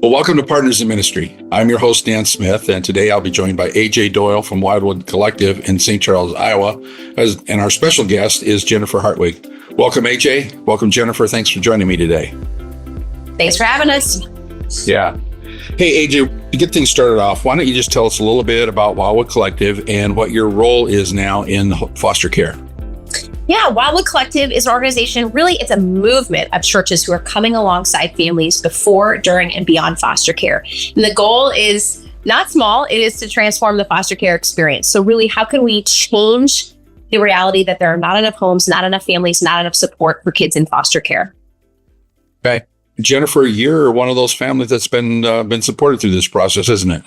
Well, welcome to Partners in Ministry. I'm your host, Dan Smith, and today I'll be joined by AJ Doyle from Wildwood Collective in St. Charles, Iowa, and our special guest is Jennifer Hartwig. Welcome, AJ. Welcome, Jennifer. Thanks for joining me today. Thanks for having us. Yeah. Hey, AJ, to get things started off, why don't you just tell us a little bit about Wildwood Collective and what your role is now in foster care? Yeah, Wildwood Collective is an organization, really it's a movement of churches who are coming alongside families before, during, and beyond foster care. And the goal is not small, it is to transform the foster care experience. So really, how can we change the reality that there are not enough homes, not enough families, not enough support for kids in foster care? Okay. Jennifer, you're one of those families that's been supported through this process, isn't it?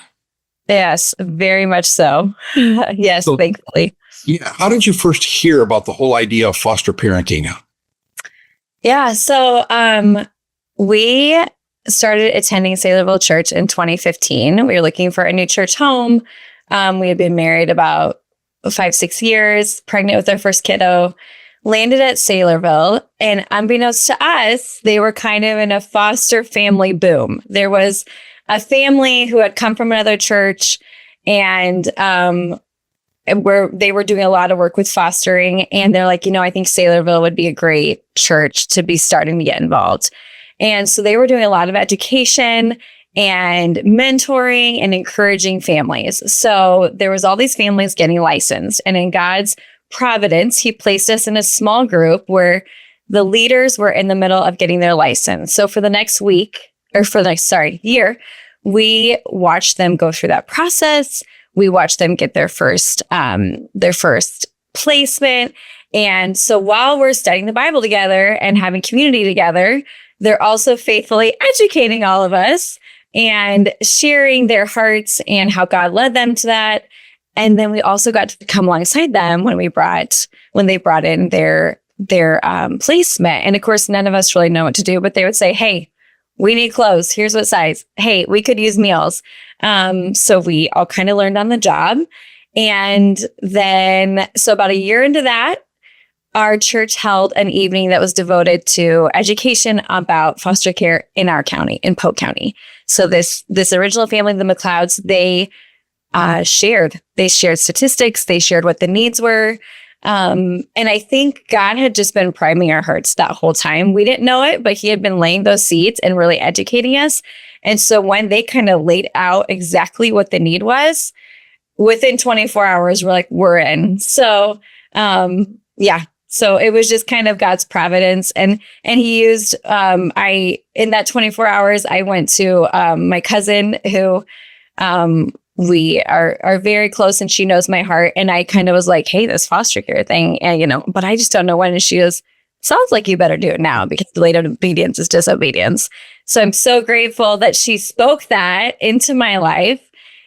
Yes, very much so. Yes, so, thankfully. Yeah. How did you first hear about the whole idea of foster parenting? Yeah. So we started attending Saylorville Church in 2015. We were looking for a new church home. We had been married about 5-6 years, pregnant with our first kiddo, landed at Saylorville. And unbeknownst to us, they were kind of in a foster family boom. There was a family who had come from another church and they were doing a lot of work with fostering, and they're like, I think Saylorville would be a great church to be starting to get involved. And so they were doing a lot of education and mentoring and encouraging families. So there was all these families getting licensed, and in God's providence, he placed us in a small group where the leaders were in the middle of getting their license. So for the next year, we watched them go through that process. We watched them get their first placement. And so while we're studying the Bible together and having community together, they're also faithfully educating all of us and sharing their hearts and how God led them to that. And then we also got to come alongside them when they brought in their placement. And of course, none of us really know what to do, but they would say, "Hey, we need clothes. Here's what size. Hey, we could use meals." So we all kind of learned on the job. And then, so about a year into that, our church held an evening that was devoted to education about foster care in our county, in Polk County. So this original family, the McLeods, they shared statistics. They shared what the needs were. And I think God had just been priming our hearts that whole time. We didn't know it, but he had been laying those seeds and really educating us. And so when they kind of laid out exactly what the need was, within 24 hours, we're like, we're in. So, so it was just kind of God's providence. And he used, in that 24 hours, I went to my cousin who, we are very close, and she knows my heart. And I kind of was like, "Hey, this foster care thing, and, but I just don't know when." And she goes, "Sounds like you better do it now, because delayed obedience is disobedience." So I'm so grateful that she spoke that into my life.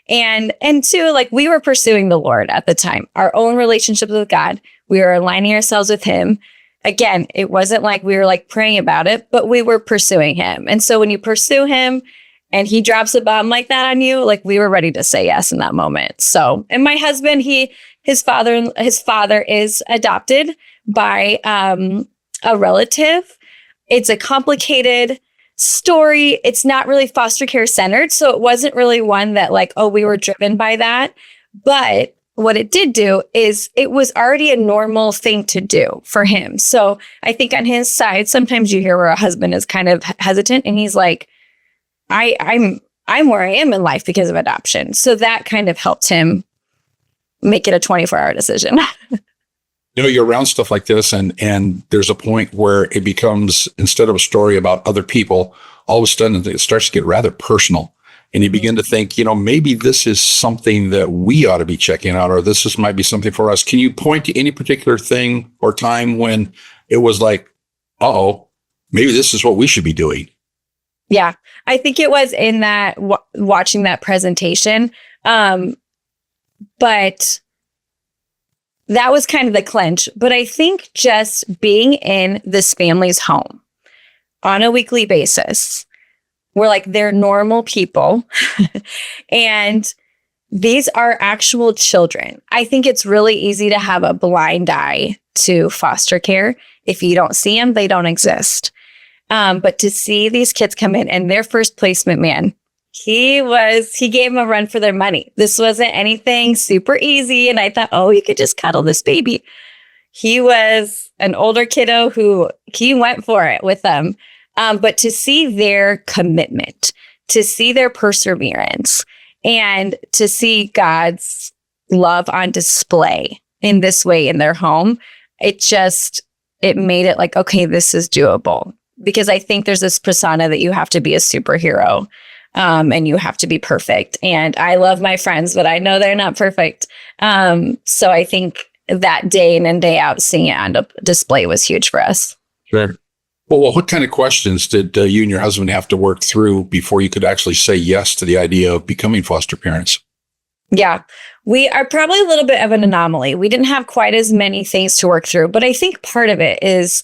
And two, like, we were pursuing the Lord at the time, our own relationships with God. We were aligning ourselves with him. Again, it wasn't like we were like praying about it, but we were pursuing him. And so when you pursue him, and he drops a bomb like that on you, like, we were ready to say yes in that moment. So, and my husband, his father is adopted by a relative. It's a complicated story. It's not really foster care centered. So it wasn't really one that like, oh, we were driven by that. But what it did do is it was already a normal thing to do for him. So I think on his side, sometimes you hear where a husband is kind of hesitant, and he's like, I'm where I am in life because of adoption. So that kind of helped him make it a 24-hour decision. You're around stuff like this, and there's a point where it becomes, instead of a story about other people, all of a sudden it starts to get rather personal. And you begin to think, maybe this is something that we ought to be checking out, or this might be something for us. Can you point to any particular thing or time when it was like, uh-oh, maybe this is what we should be doing? Yeah, I think it was in that watching that presentation. But that was kind of the clinch. But I think just being in this family's home on a weekly basis, we're like, they're normal people. And these are actual children. I think it's really easy to have a blind eye to foster care. If you don't see them, they don't exist. But to see these kids come in and their first placement, man, he gave them a run for their money. This wasn't anything super easy. And I thought, oh, you could just cuddle this baby. He was an older kiddo who he went for it with them. But to see their commitment, to see their perseverance, and to see God's love on display in this way in their home, it made it like, okay, this is doable. Because I think there's this persona that you have to be a superhero, and you have to be perfect. And I love my friends, but I know they're not perfect. So I think that day in and day out, seeing it on display was huge for us. Sure. Well, what kind of questions did you and your husband have to work through before you could actually say yes to the idea of becoming foster parents? Yeah, we are probably a little bit of an anomaly. We didn't have quite as many things to work through, but I think part of it is,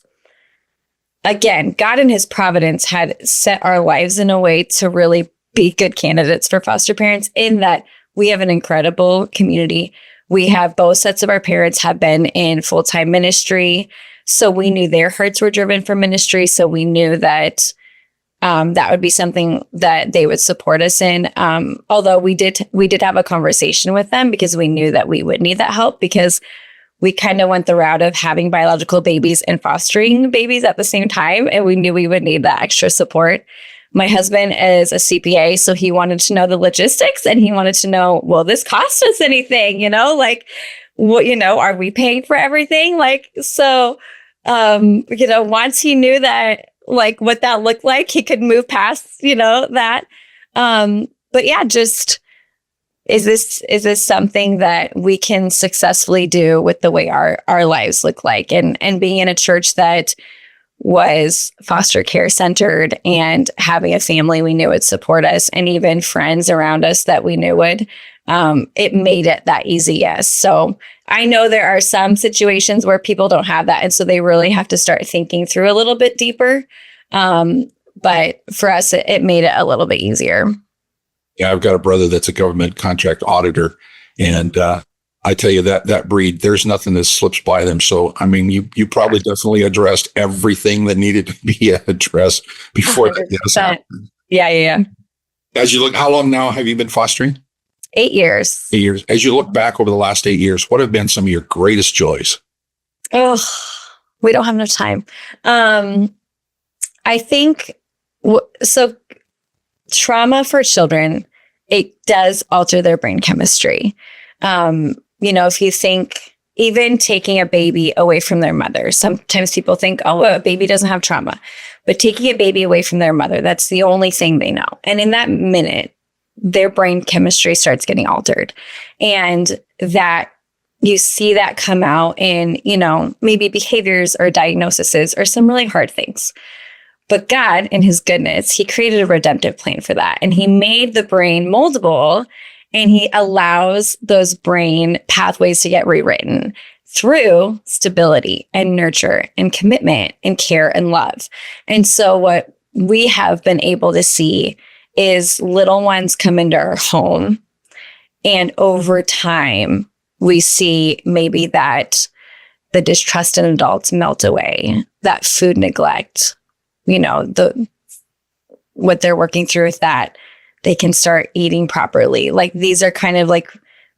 again, God in his providence had set our lives in a way to really be good candidates for foster parents, in that we have an incredible community. We have both sets of our parents have been in full-time ministry. So we knew their hearts were driven for ministry. So we knew that that would be something that they would support us in. Although we did have a conversation with them, because we knew that we would need that help, because we kind of went the route of having biological babies and fostering babies at the same time. And we knew we would need that extra support. My husband is a CPA, so he wanted to know the logistics, and he wanted to know, will this cost us anything? Like, what, are we paying for everything? Once he knew that, like, what that looked like, he could move past, that. But yeah, just, is this something that we can successfully do with the way our lives look like, and being in a church that was foster care centered, and having a family we knew would support us, and even friends around us that we knew would, it made it that easy. Yes. So I know there are some situations where people don't have that. And so they really have to start thinking through a little bit deeper. But for us, it made it a little bit easier. Yeah, I've got a brother that's a government contract auditor, and I tell you that breed, there's nothing that slips by them. So, I mean, you probably definitely addressed everything that needed to be addressed before that. Yes. Yeah. As you look, how long now have you been fostering? 8 years. 8 years. As you look back over the last 8 years, what have been some of your greatest joys? Oh, we don't have enough time. I think so. Trauma for children, it does alter their brain chemistry. If you think, even taking a baby away from their mother, sometimes people think, oh, a baby doesn't have trauma, but taking a baby away from their mother, that's the only thing they know. And in that minute, their brain chemistry starts getting altered, and that you see that come out in, maybe behaviors or diagnoses or some really hard things. But God, in his goodness, he created a redemptive plan for that. And he made the brain moldable, and he allows those brain pathways to get rewritten through stability and nurture and commitment and care and love. And so what we have been able to see is little ones come into our home, and over time, we see maybe that the distrust in adults melt away, that food neglect, what they're working through with that, they can start eating properly. Like, these are kind of like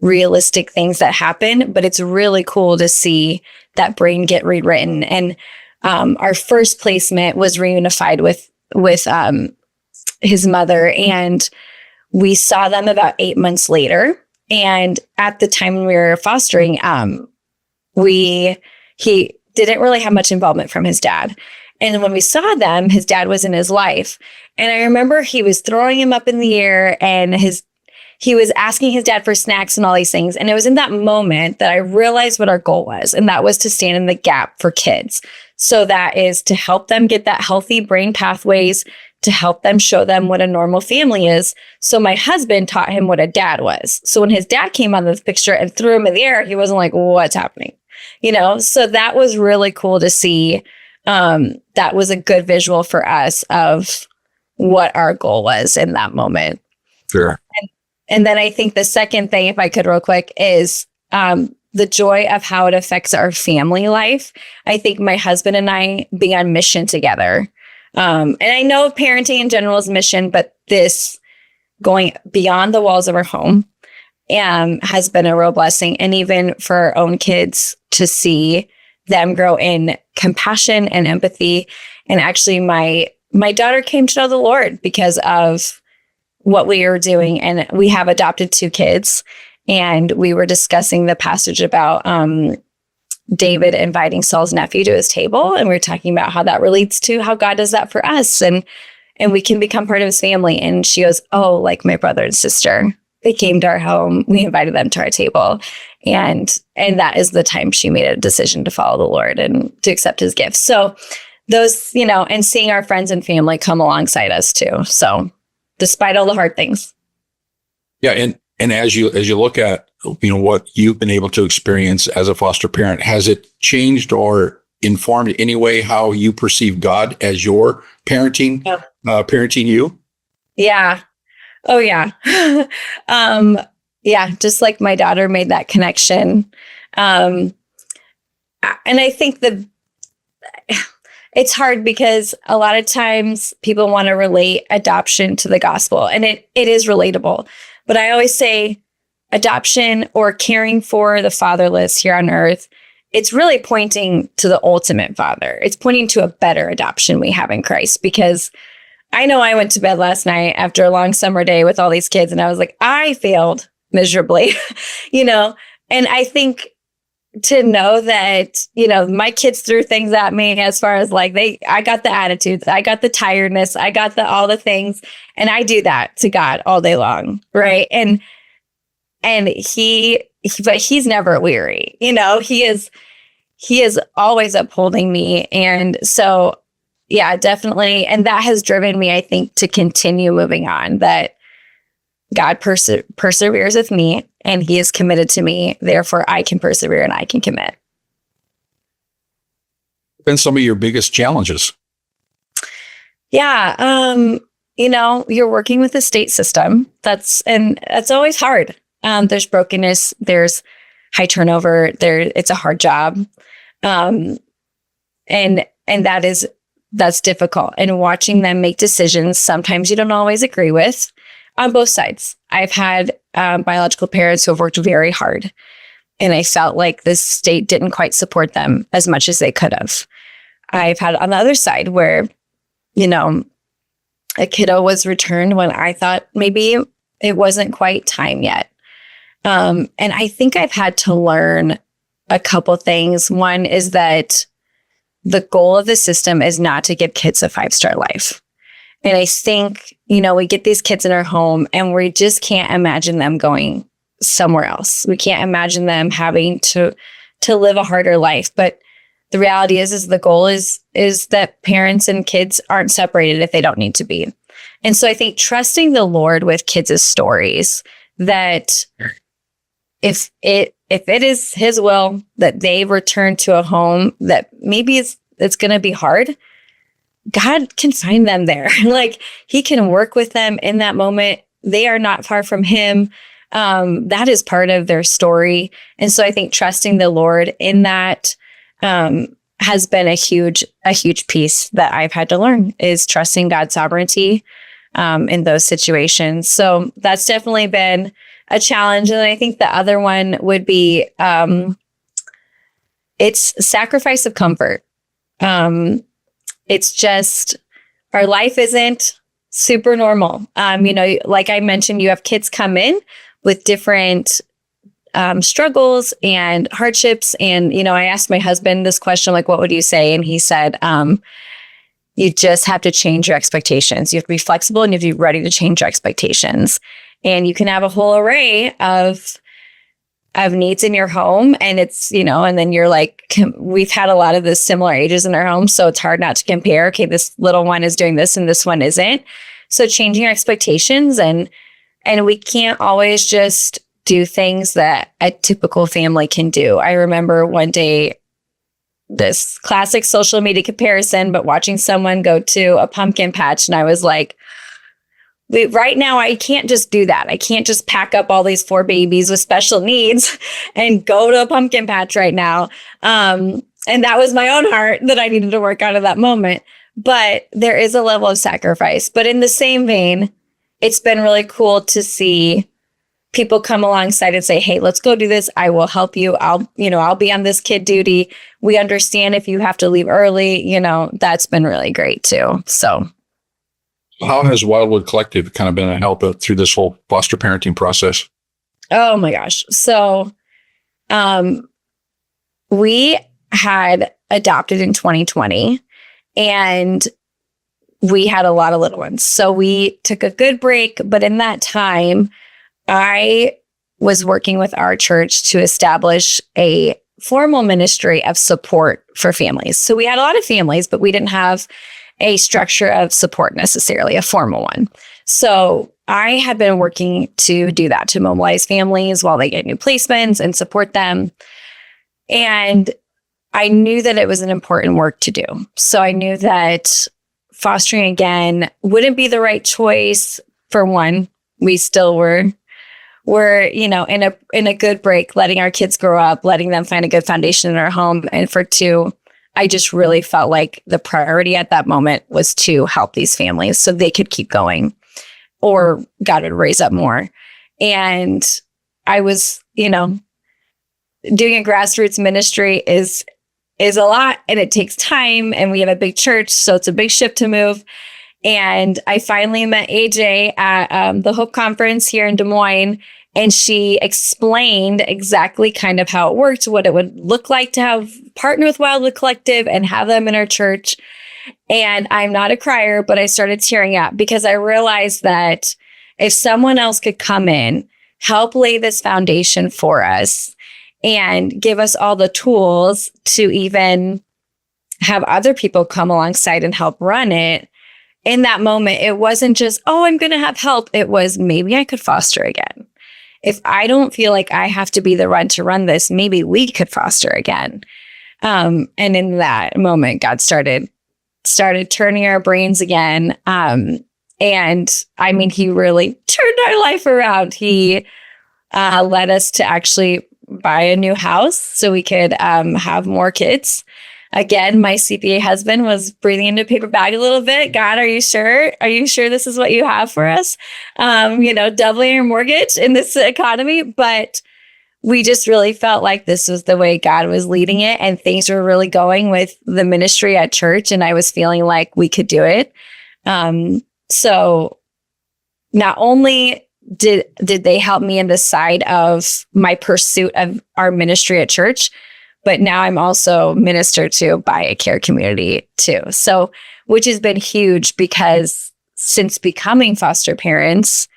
realistic things that happen, but it's really cool to see that brain get rewritten. And our first placement was reunified with his mother, and we saw them about 8 months later. And at the time when we were fostering, he didn't really have much involvement from his dad. And when we saw them, his dad was in his life. And I remember he was throwing him up in the air, and he was asking his dad for snacks and all these things. And it was in that moment that I realized what our goal was. And that was to stand in the gap for kids. So that is to help them get that healthy brain pathways, to help them show them what a normal family is. So my husband taught him what a dad was. So when his dad came on the picture and threw him in the air, he wasn't like, what's happening? So that was really cool to see. That was a good visual for us of what our goal was in that moment. Sure. And then I think the second thing, if I could real quick, is the joy of how it affects our family life. I think my husband and I being on mission together. And I know parenting in general is mission, but this going beyond the walls of our home has been a real blessing. And even for our own kids to see them grow in compassion and empathy. And actually my daughter came to know the Lord because of what we were doing. And we have adopted 2 kids. And we were discussing the passage about David inviting Saul's nephew to his table. And we were talking about how that relates to how God does that for us. And we can become part of his family. And she goes, oh, like my brother and sister. They came to our home. We invited them to our table. And that is the time she made a decision to follow the Lord and to accept his gifts. So those, and seeing our friends and family come alongside us too. So despite all the hard things. Yeah. And as you look at, what you've been able to experience as a foster parent, has it changed or informed in any way how you perceive God as your parenting, parenting you? Yeah. Oh yeah. Yeah. Just like my daughter made that connection. And I think it's hard because a lot of times people want to relate adoption to the gospel, and it is relatable. But I always say adoption or caring for the fatherless here on earth, it's really pointing to the ultimate father. It's pointing to a better adoption we have in Christ, because I know I went to bed last night after a long summer day with all these kids and I was like, I failed miserably, and I think to know that, my kids threw things at me as far as like I got the attitudes, I got the tiredness, I got all the things, and I do that to God all day long. Right. And but he's never weary, he is always upholding me. And so, yeah, definitely. And that has driven me, I think, to continue moving on, that God perseveres with me and he is committed to me. Therefore, I can persevere and I can commit. Been some of your biggest challenges? Yeah. You're working with the state system. That's always hard. There's brokenness, there's high turnover, it's a hard job. And that's difficult. And watching them make decisions, sometimes you don't always agree with, on both sides. I've had biological parents who have worked very hard, and I felt like the state didn't quite support them as much as they could have. I've had on the other side where, a kiddo was returned when I thought maybe it wasn't quite time yet. And I think I've had to learn a couple things. One is that the goal of the system is not to give kids a 5-star life. And I think, we get these kids in our home and we just can't imagine them going somewhere else. We can't imagine them having to live a harder life. But the reality is the goal is that parents and kids aren't separated if they don't need to be. And so I think trusting the Lord with kids' stories, that if it is his will that they return to a home that maybe it's going to be hard, God can find them there. Like, he can work with them in that moment. They are not far from him. That is part of their story. And so I think trusting the Lord in that has been a huge piece that I've had to learn, is trusting God's sovereignty in those situations. So that's definitely been a challenge. And I think the other one would be it's sacrifice of comfort. It's just, our life isn't super normal. Like I mentioned, you have kids come in with different struggles and hardships. And, I asked my husband this question, like, what would you say? And he said, you just have to change your expectations. You have to be flexible and you have to be ready to change your expectations. And you can have a whole array of needs in your home. And it's, and then you're like, we've had a lot of the similar ages in our home. So it's hard not to compare. Okay, this little one is doing this and this one isn't. So changing your expectations, and we can't always just do things that a typical family can do. I remember one day, this classic social media comparison, but watching someone go to a pumpkin patch, and I was like, right now, I can't just do that. I can't just pack up all these 4 babies with special needs and go to a pumpkin patch right now. And that was my own heart that I needed to work out of that moment. But there is a level of sacrifice. But in the same vein, it's been really cool to see people come alongside and say, hey, let's go do this. I will help you. I'll be on this kid duty. We understand if you have to leave early, that's been really great too. So how has Wildwood Collective kind of been a help through this whole foster parenting process? Oh my gosh. So, we had adopted in 2020 and we had a lot of little ones. So we took a good break, but in that time, I was working with our church to establish a formal ministry of support for families. So we had a lot of families, but we didn't have a structure of support necessarily, a formal one. So I had been working to do that, to mobilize families while they get new placements and support them. And I knew that it was an important work to do. So I knew that fostering again wouldn't be the right choice. For one, we still were in a good break, letting our kids grow up, letting them find a good foundation in our home. And for two, I just really felt like the priority at that moment was to help these families so they could keep going, or God would raise up more. And I was, doing a grassroots ministry is a lot, and it takes time, and we have a big church, so it's a big ship to move. And I finally met AJ at the Hope Conference here in Des Moines, and she explained exactly kind of how it worked, what it would look like to have partner with Wildwood Collective and have them in our church. And I'm not a crier, but I started tearing up because I realized that if someone else could come in, help lay this foundation for us, and give us all the tools to even have other people come alongside and help run it. In that moment, it wasn't just, oh, I'm going to have help. It was, maybe I could foster again. If I don't feel like I have to be the one to run this, maybe we could foster again. And in that moment, God started turning our brains again. And I mean, he really turned our life around. He led us to actually buy a new house so we could have more kids. Again, my CPA husband was breathing into a paper bag a little bit. God, are you sure? Are you sure this is what you have for us? Doubling your mortgage in this economy. But we just really felt like this was the way God was leading it, and things were really going with the ministry at church. And I was feeling like we could do it. So not only did they help me in the side of my pursuit of our ministry at church, but now I'm also ministered to by a care community too. So, which has been huge, because since becoming foster parents,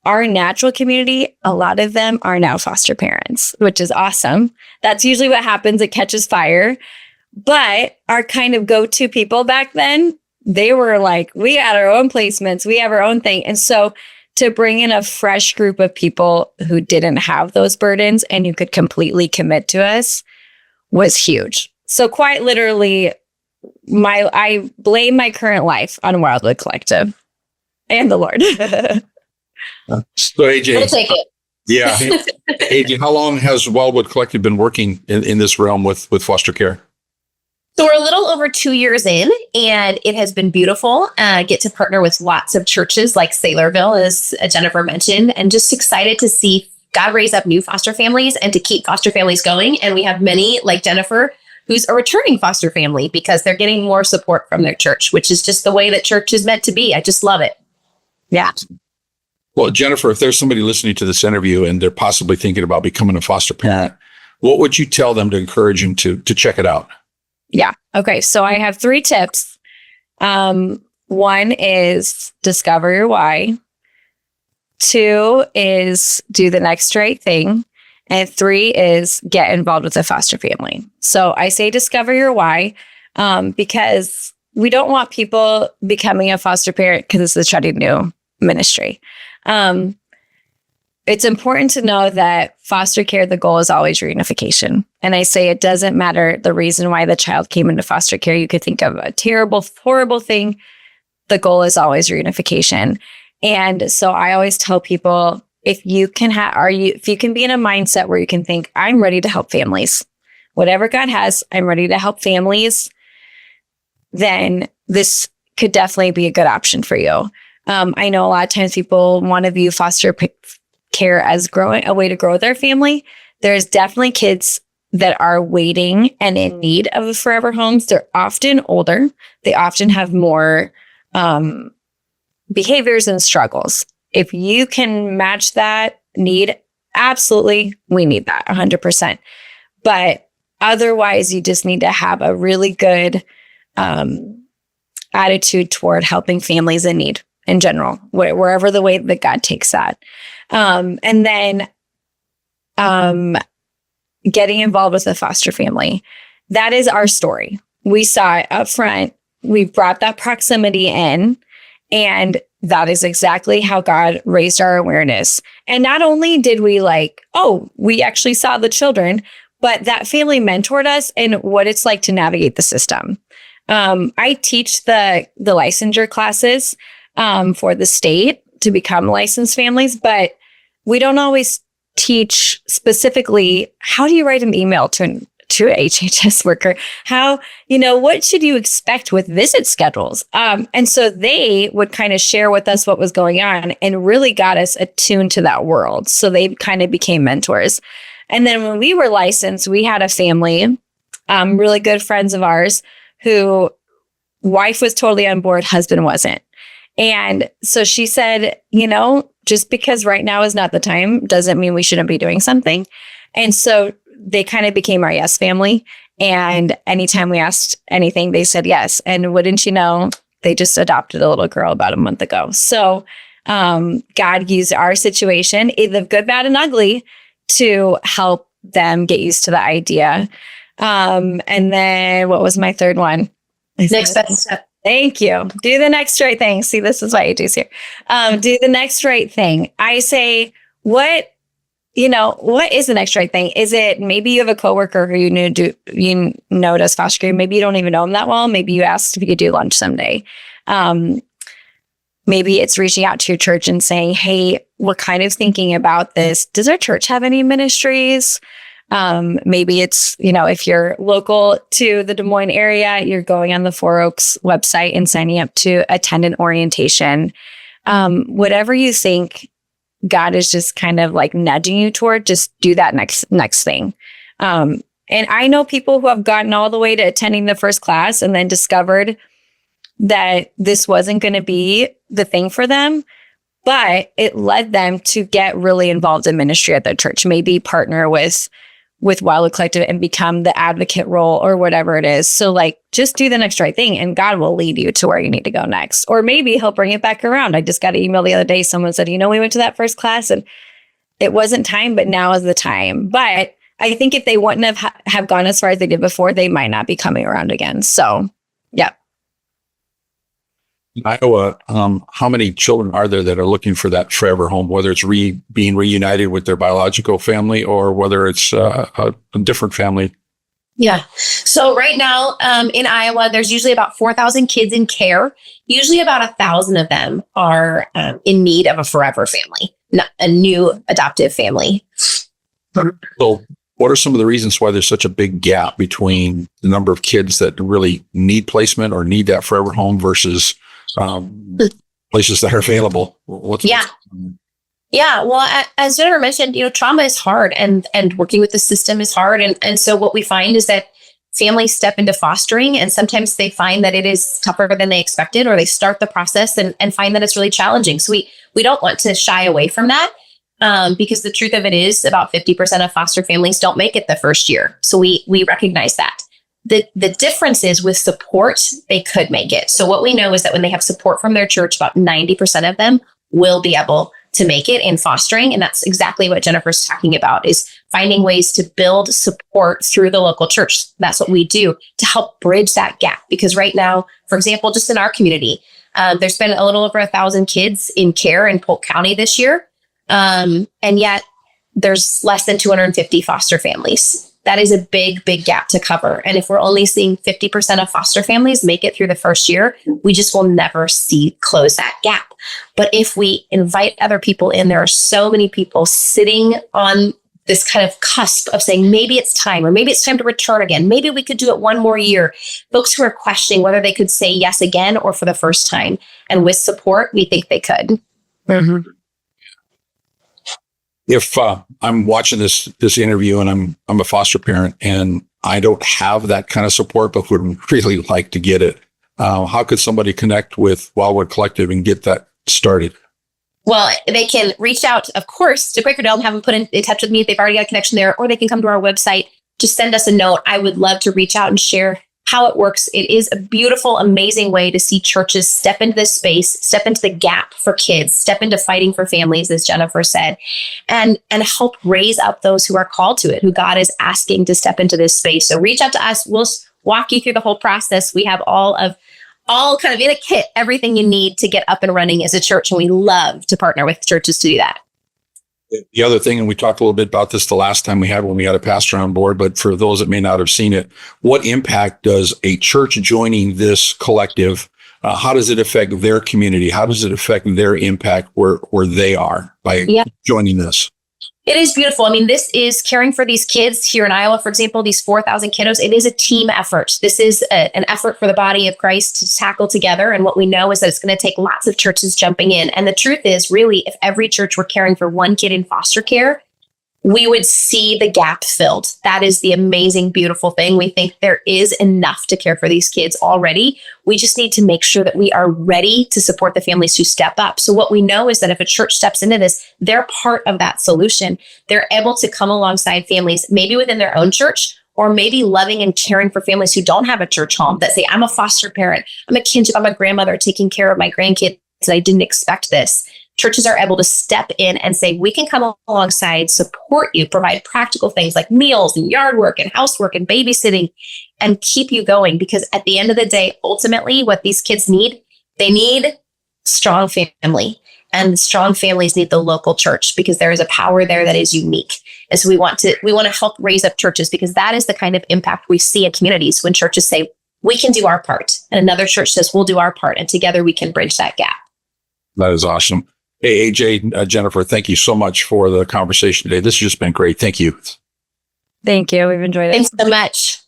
our natural community, a lot of them are now foster parents, which is awesome. That's usually what happens. It catches fire. But our kind of go-to people back then, they were like, we got our own placements, we have our own thing. And so to bring in a fresh group of people who didn't have those burdens and who could completely commit to us was huge. So quite literally, I blame my current life on Wildwood Collective and the Lord. So AJ, We'll take it. yeah, AJ, how long has Wildwood Collective been working in this realm with foster care? So we're a little over 2 years in, and it has been beautiful. Get to partner with lots of churches like Saylorville, as Jennifer mentioned, and just excited to see God raise up new foster families and to keep foster families going. And we have many, like Jennifer, who's a returning foster family because they're getting more support from their church, which is just the way that church is meant to be. I just love it. Yeah. Well, Jennifer, if there's somebody listening to this interview and they're possibly thinking about becoming a foster parent, what would you tell them to encourage them to check it out? Yeah. Okay. So I have 3 tips. One is discover your why. 2 is do the next right thing. And 3 is get involved with a foster family. So I say discover your why, because we don't want people becoming a foster parent because it's a shiny new ministry. It's important to know that foster care, the goal is always reunification. And I say it doesn't matter the reason why the child came into foster care. You could think of a terrible, horrible thing. The goal is always reunification. And so I always tell people, if you can if you can be in a mindset where you can think, I'm ready to help families, whatever God has, I'm ready to help families, then this could definitely be a good option for you. I know a lot of times people want to view foster care as a way to grow their family. There's definitely kids that are waiting and in need of a forever homes. They're often older. They often have more behaviors and struggles. If you can match that need, absolutely, we need that 100%. But otherwise, you just need to have a really good attitude toward helping families in need in general, wherever the way that God takes that. And then getting involved with a foster family. That is our story. We saw it up front. We brought that proximity in, and that is exactly how God raised our awareness. And not only did we we actually saw the children, but that family mentored us in what it's like to navigate the system. I teach the licensure classes for the state to become licensed families, but we don't always teach specifically how do you write an email to an HHS worker? How, what should you expect with visit schedules? And so they would kind of share with us what was going on and really got us attuned to that world. So they kind of became mentors. And then when we were licensed, we had a family, really good friends of ours, who wife was totally on board, husband wasn't. And so she said, just because right now is not the time doesn't mean we shouldn't be doing something. And so they kind of became our yes family. And anytime we asked anything, they said yes. And wouldn't you know, they just adopted a little girl about a month ago. So God used our situation, either good, bad, and ugly, to help them get used to the idea. And then what was my third one? Next best step. Thank you. Do the next right thing. See, this is why AJ's here. Do the next right thing. I say, what is the next right thing? Is it maybe you have a coworker who does foster care? Maybe you don't even know them that well. Maybe you asked if you could do lunch someday. Maybe it's reaching out to your church and saying, hey, we're kind of thinking about this. Does our church have any ministries? Maybe it's, if you're local to the Des Moines area, you're going on the Four Oaks website and signing up to attend an orientation. Whatever you think God is just kind of like nudging you toward, just do that next thing. And I know people who have gotten all the way to attending the first class and then discovered that this wasn't going to be the thing for them, but it led them to get really involved in ministry at their church, maybe partner with Wildwood Collective and become the advocate role or whatever it is. So just do the next right thing and God will lead you to where you need to go next. Or maybe he'll bring it back around. I just got an email the other day. Someone said, we went to that first class and it wasn't time, but now is the time. But I think if they wouldn't have gone as far as they did before, they might not be coming around again. So, yeah. In Iowa, how many children are there that are looking for that forever home, whether it's being reunited with their biological family or whether it's a different family? Yeah. So right now in Iowa, there's usually about 4,000 kids in care. Usually about 1,000 of them are in need of a forever family, not a new adoptive family. So what are some of the reasons why there's such a big gap between the number of kids that really need placement or need that forever home versus places that are available? Yeah. Well, as Jennifer mentioned, trauma is hard and working with the system is hard. And so what we find is that families step into fostering and sometimes they find that it is tougher than they expected, or they start the process and find that it's really challenging. So we don't want to shy away from that because the truth of it is about 50% of foster families don't make it the first year. So we recognize that. The difference is with support, they could make it. So what we know is that when they have support from their church, about 90% of them will be able to make it in fostering. And that's exactly what Jennifer's talking about, is finding ways to build support through the local church. That's what we do to help bridge that gap. Because right now, for example, just in our community, there's been a little over 1,000 kids in care in Polk County this year. And yet there's less than 250 foster families. That is a big, big gap to cover. And if we're only seeing 50% of foster families make it through the first year, we just will never close that gap. But if we invite other people in, there are so many people sitting on this kind of cusp of saying, maybe it's time, or maybe it's time to return again. Maybe we could do it one more year. Folks who are questioning whether they could say yes again or for the first time. And with support, we think they could. Mm-hmm. If I'm watching this interview and I'm a foster parent and I don't have that kind of support, but would really like to get it, how could somebody connect with Wildwood Collective and get that started? Well, they can reach out, of course, to Quaker Dale and have them put in touch with me if they've already got a connection there, or they can come to our website. Just send us a note. I would love to reach out and share how it works. It is a beautiful, amazing way to see churches step into this space, step into the gap for kids, step into fighting for families, as Jennifer said, and help raise up those who are called to it, who God is asking to step into this space. So reach out to us. We'll walk you through the whole process. We have all kind of in a kit, everything you need to get up and running as a church. And we love to partner with churches to do that. The other thing, and we talked a little bit about this the last time we had when we had a pastor on board, but for those that may not have seen it, what impact does a church joining this collective, how does it affect their community? How does it affect their impact where they are by joining this? It is beautiful. I mean, this is caring for these kids here in Iowa, for example, these 4,000 kiddos. It is a team effort. This is an effort for the body of Christ to tackle together. And what we know is that it's going to take lots of churches jumping in. And the truth is, really, if every church were caring for one kid in foster care, we would see the gap filled. That is the amazing, beautiful thing. We think there is enough to care for these kids already. We just need to make sure that we are ready to support the families who step up. So what we know is that if a church steps into this, they're part of that solution. They're able to come alongside families, maybe within their own church, or maybe loving and caring for families who don't have a church home, that say, I'm a foster parent, I'm a kinship, I'm a grandmother taking care of my grandkids, and I didn't expect this. Churches are able to step in and say, we can come alongside, support you, provide practical things like meals and yard work and housework and babysitting, and keep you going. Because at the end of the day, ultimately, what these kids need, they need strong family. And strong families need the local church, because there is a power there that is unique. And so we want to help raise up churches, because that is the kind of impact we see in communities when churches say, we can do our part. And another church says, we'll do our part. And together we can bridge that gap. That is awesome. Hey, AJ, Jennifer, thank you so much for the conversation today. This has just been great. Thank you. Thank you. We've enjoyed it. Thanks so much.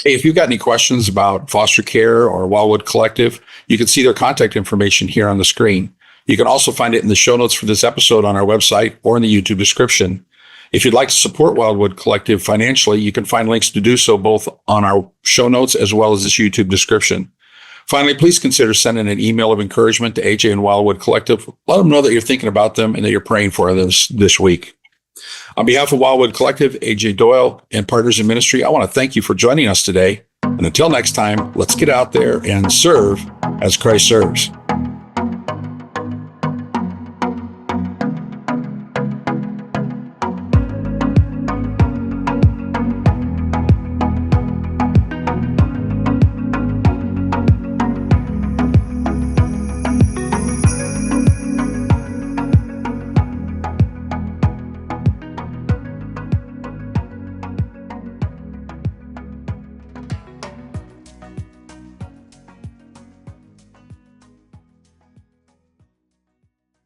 Hey, if you've got any questions about foster care or Wildwood Collective, you can see their contact information here on the screen. You can also find it in the show notes for this episode on our website or in the YouTube description. If you'd like to support Wildwood Collective financially, you can find links to do so both on our show notes as well as this YouTube description. Finally, please consider sending an email of encouragement to AJ and Wildwood Collective. Let them know that you're thinking about them and that you're praying for them this week. On behalf of Wildwood Collective, AJ Doyle, and Partners in Ministry, I want to thank you for joining us today. And until next time, let's get out there and serve as Christ serves.